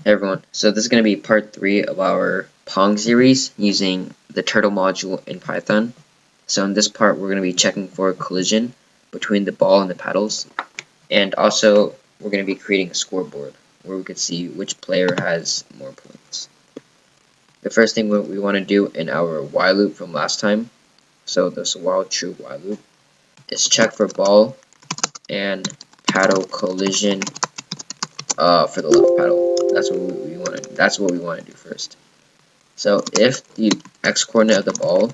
Hey everyone, so this is going to be part 3 of our Pong series using the turtle module in Python. So in this part we're going to be checking for collision between the ball and the paddles, and also we're going to be creating a scoreboard where we could see which player has more points. The first thing we want to do in our while loop from last time, so this while true while loop, is check for ball and paddle collision for the left paddle. That's what we want to. That's what we want to do first. So if the x-coordinate of the ball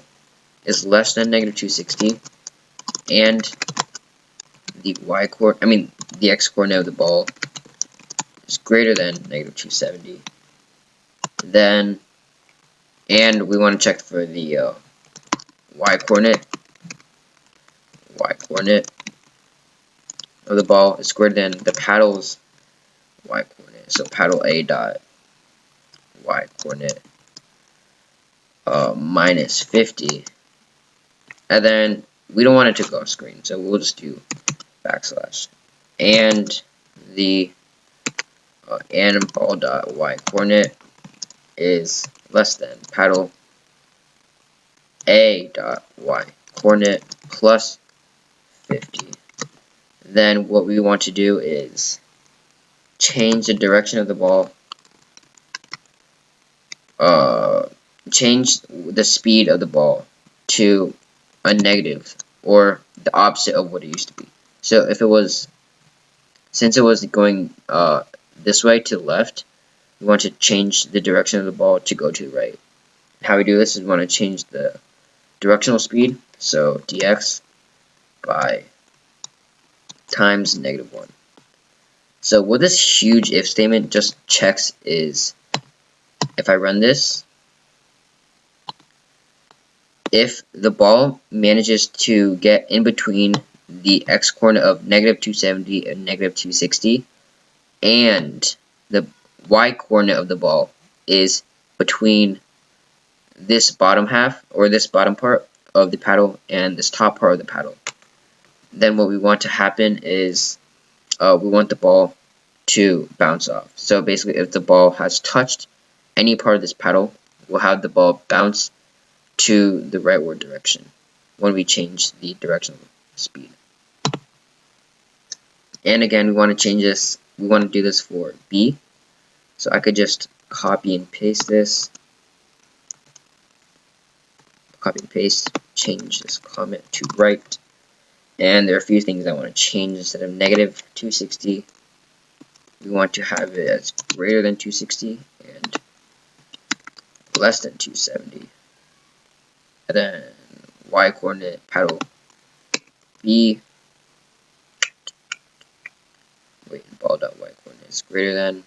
is less than -260 and the x-coordinate of the ball is greater than -270, then and we want to check for the y-coordinate of the ball is greater than the paddle's y-coordinate. So paddle A dot y-coordinate -50, and then we don't want it to go off screen, so we'll just do backslash and the and ball dot y coordinate is less than paddle A dot y coordinate plus 50. Then what we want to do is change the direction of the ball, change the speed of the ball to a negative, or the opposite of what it used to be. So if it was, since it was going this way to the left, we want to change the direction of the ball to go to the right. How we do this is we want to change the directional speed, so dx by times -1. So what this huge if statement just checks is, if I run this, if the ball manages to get in between the x-coordinate of -270 and -260, and the y-coordinate of the ball is between this bottom half, or this bottom part of the paddle, and this top part of the paddle, then what we want to happen is we want the ball to bounce off. So basically, if the ball has touched any part of this paddle, we'll have the ball bounce to the rightward direction when we change the directional speed. And again, we want to change this. We want to do this for B. So I could just copy and paste this. Copy and paste, change this comment to right. And there are a few things I want to change. Instead of -260, we want to have it as greater than 260 and less than 270. And then y coordinate paddle B, ball dot y coordinate is greater than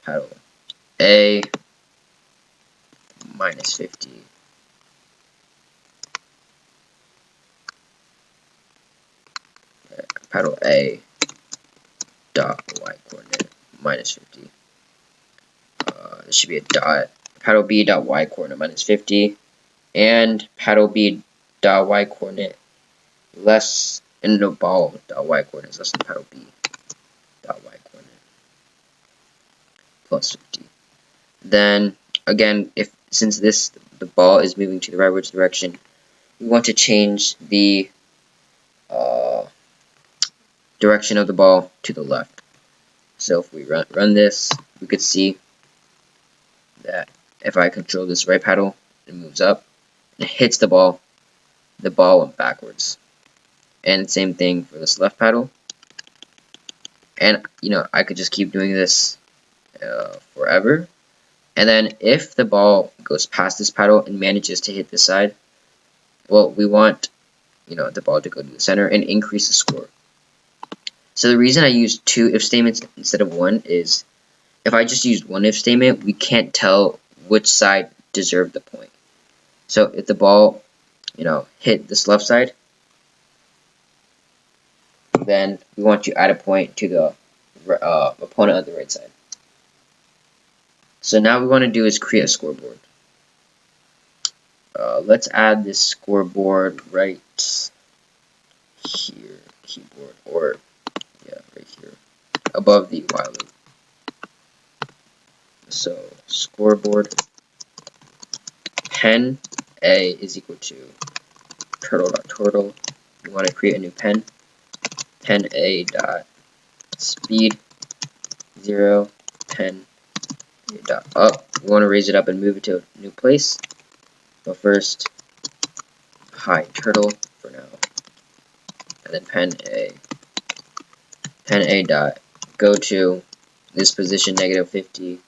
paddle A -50. Paddle A dot y coordinate -50. This should be a dot. Paddle B dot y coordinate -50, and paddle B dot y coordinate less, and no, ball dot y coordinate is less than paddle B dot y coordinate plus 50. Then again, since the ball is moving to the rightward direction, we want to change the direction of the ball to the left. So if we run this, we could see that if I control this right paddle, it moves up and it hits the ball went backwards. And same thing for this left paddle. And I could just keep doing this forever. And then if the ball goes past this paddle and manages to hit this side, well, we want the ball to go to the center and increase the score. So the reason I use 2 if statements instead of 1 is, if I just used 1 if statement, we can't tell which side deserved the point. So if the ball, hit this left side, then we want to add a point to the opponent on the right side. So now what we want to do is create a scoreboard. Let's add this scoreboard right here, keyboard, or right here, above the while loop. So scoreboard pen A is equal to turtle.turtle. We want to create a new pen. Pen A dot speed 0. Pen A dot up. We want to raise it up and move it to a new place. But first, hi turtle for now. And then pen A dot go to this position -50,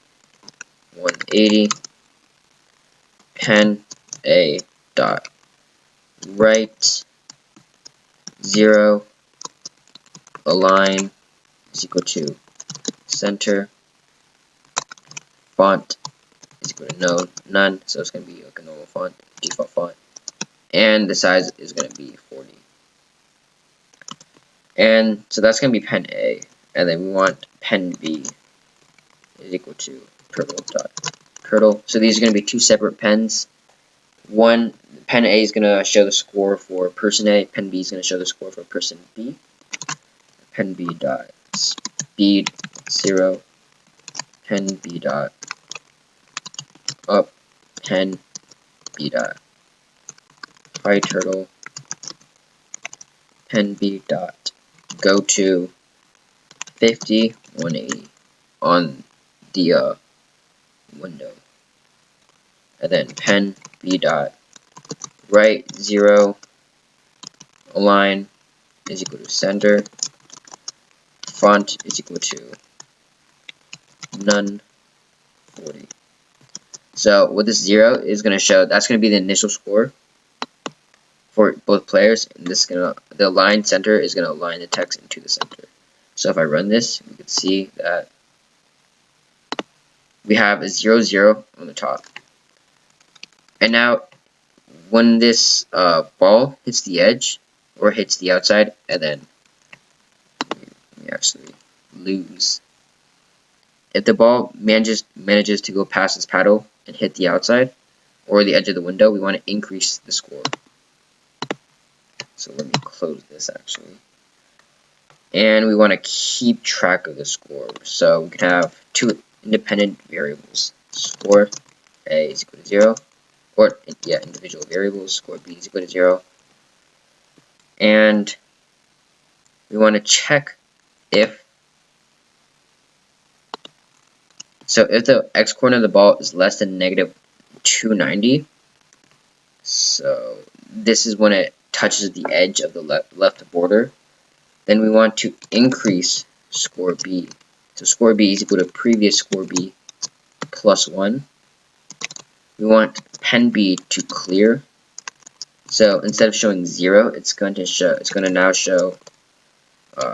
180. Pen A dot right 0 align is equal to center. Font is equal to none, so it's going to be like a normal font, default font. And the size is going to be 40. And so that's going to be pen A. And then we want pen B is equal to turtle. So these are going to be two separate pens. One, pen A is going to show the score for person A. Pen B is going to show the score for person B. Pen B dot speed 0. Pen B dot up. Pen B dot hi turtle. Pen B dot go to 50, 180 on the window. And then pen B dot right 0 align is equal to center. Font is equal to none 40. So what this 0 is going to show, that's going to be the initial score for both players, and this is gonna, the align center is going to align the text into the center. So if I run this, we can see that we have a 0, 0 on the top. And now when this ball hits the edge or hits the outside, and then we actually lose. If the ball manages to go past this paddle and hit the outside or the edge of the window, we want to increase the score. So let me close this actually. And we want to keep track of the score. So we can have two independent variables. Score A is equal to 0. Or, yeah, individual variables. Score B is equal to 0. And we want to check if the x coordinate of the ball is less than -290, so this is when it touches the edge of the left border, then we want to increase score B. So score B is equal to previous score B plus 1. We want pen B to clear. So instead of showing 0, it's going to now show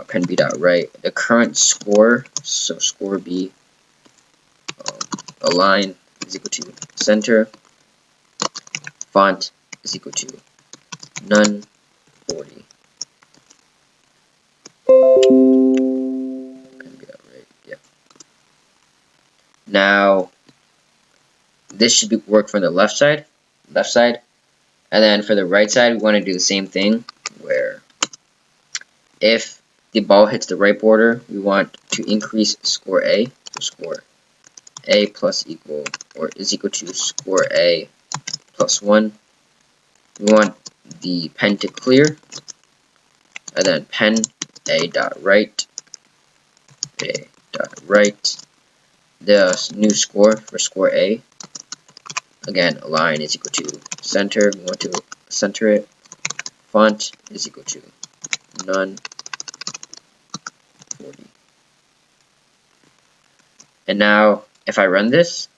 pen B dot right the current score. So score B align is equal to center. Font is equal to none 40. Pen B dot right, yeah. Now this should work for the left side, and then for the right side we want to do the same thing, where if the ball hits the right border, we want to increase score A. So score A plus equal or is equal to score A plus 1. We want the pen to clear, and then pen A dot right, the new score for score A. Again, align is equal to center. We want to center it. Font is equal to none 40. And now if I run this,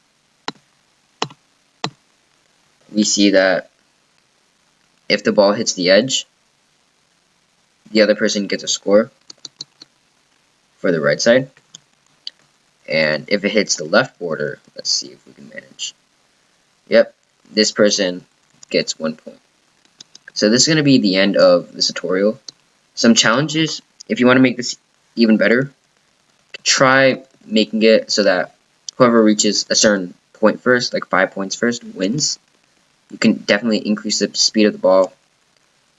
we see that if the ball hits the edge, the other person gets a score for the right side. And if it hits the left border, let's see if we can manage. Yep, this person gets 1 point. So this is going to be the end of this tutorial. Some challenges, if you want to make this even better, try making it so that whoever reaches a certain point first, like 5 points first, wins. You can definitely increase the speed of the ball.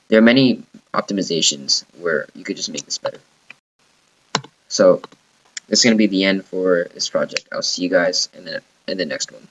There are many optimizations where you could just make this better. So this is going to be the end for this project. I'll see you guys in the next one.